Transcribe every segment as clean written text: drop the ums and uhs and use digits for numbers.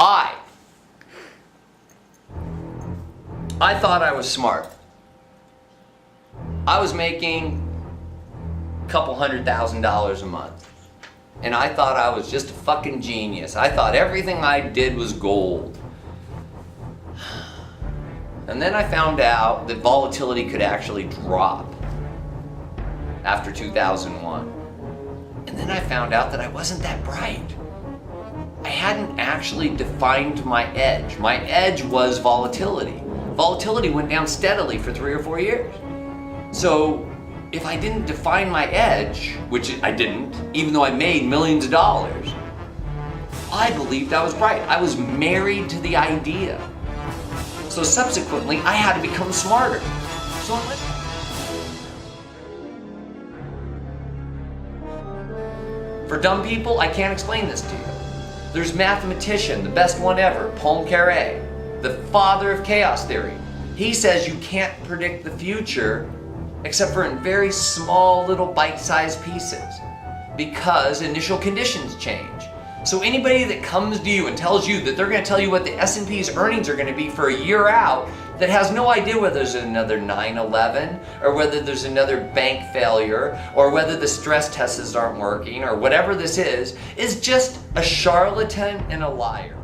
I thought I was smart. I was making a couple $100,000 a month. And I thought I was just a fucking genius. I thought everything I did was gold. And then I found out that volatility could actually drop after 2001. And then I found out that I wasn't that bright. I hadn't actually defined my edge. My edge was volatility. Volatility went down steadily for 3 or 4 years. So if I didn't define my edge, which I didn't, even though I made millions of dollars, I believed I was bright. I was married to the idea. So subsequently, I had to become smarter. So for dumb people, I can't explain this to you. There's a mathematician, the best one ever, Poincaré, the father of chaos theory. He says you can't predict the future except for in very small little bite-sized pieces because initial conditions change. So anybody that comes to you and tells you that they're going to tell you what the S&P's earnings are going to be for a year out, that has no idea whether there's another 9/11 or whether there's another bank failure or whether the stress tests aren't working or whatever this is just a charlatan and a liar.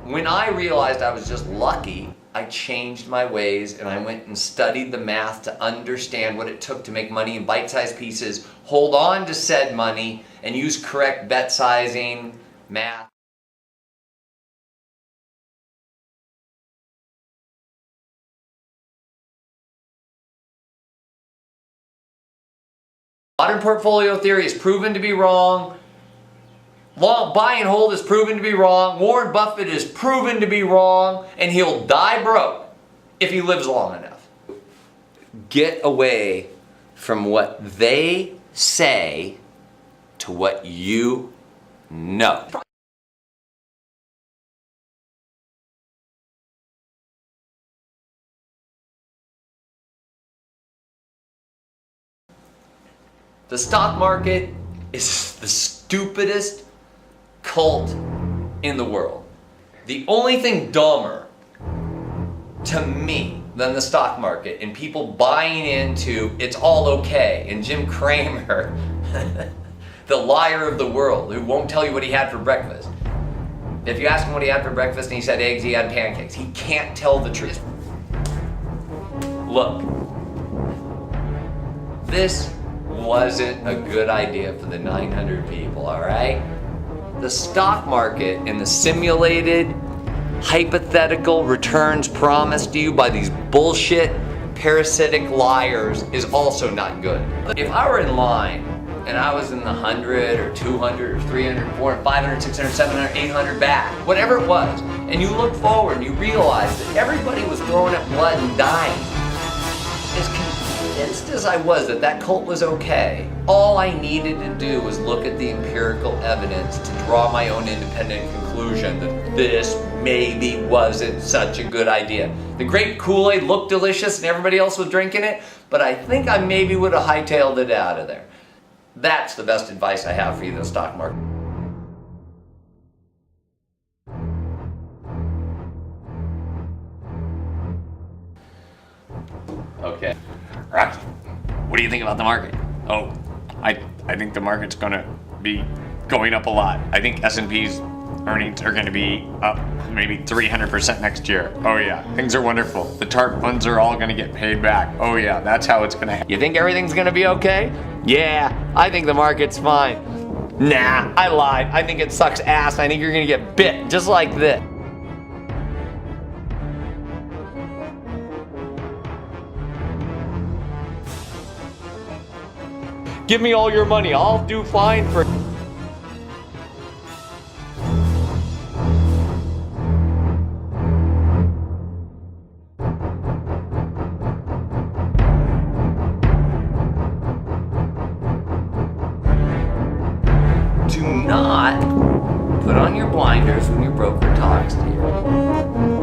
When I realized I was just lucky, I changed my ways and I went and studied the math to understand what it took to make money in bite-sized pieces, hold on to said money, and use correct bet sizing, math. Modern portfolio theory is proven to be wrong. Long buy and hold is proven to be wrong. Warren Buffett is proven to be wrong, and he'll die broke if he lives long enough. Get away from what they say to what you know. The stock market is the stupidest cult in the world. The only thing dumber to me than the stock market and people buying into it's all okay and Jim Cramer, the liar of the world who won't tell you what he had for breakfast. If you ask him what he had for breakfast and he said eggs, he had pancakes. He can't tell the truth. Look, this wasn't a good idea for the 900 people, all right? The stock market and the simulated hypothetical returns promised to you by these bullshit parasitic liars is also not good. If I were in line and I was in the 100 or 200 or 300, 400, 500, 600, 700, 800 back, whatever it was, and you look forward and you realize that everybody was throwing up blood and dying, as convinced as I was that that cult was okay, all I needed to do was look at the empirical evidence to draw my own independent conclusion that this maybe wasn't such a good idea. The grape Kool-Aid looked delicious and everybody else was drinking it, but I think I maybe would have hightailed it out of there. That's the best advice I have for you in the stock market. Okay. Rocky, what do you think about the market? Oh, I think the market's gonna be going up a lot. I think S&P's earnings are gonna be up maybe 300% next year. Oh yeah, things are wonderful. The TARP funds are all gonna get paid back. Oh yeah, that's how it's gonna happen. You think everything's gonna be okay? Yeah, I think the market's fine. Nah, I lied. I think it sucks ass. I think you're gonna get bit just like this. Give me all your money. I'll do fine for... Do not put on your blinders when your broker talks to you.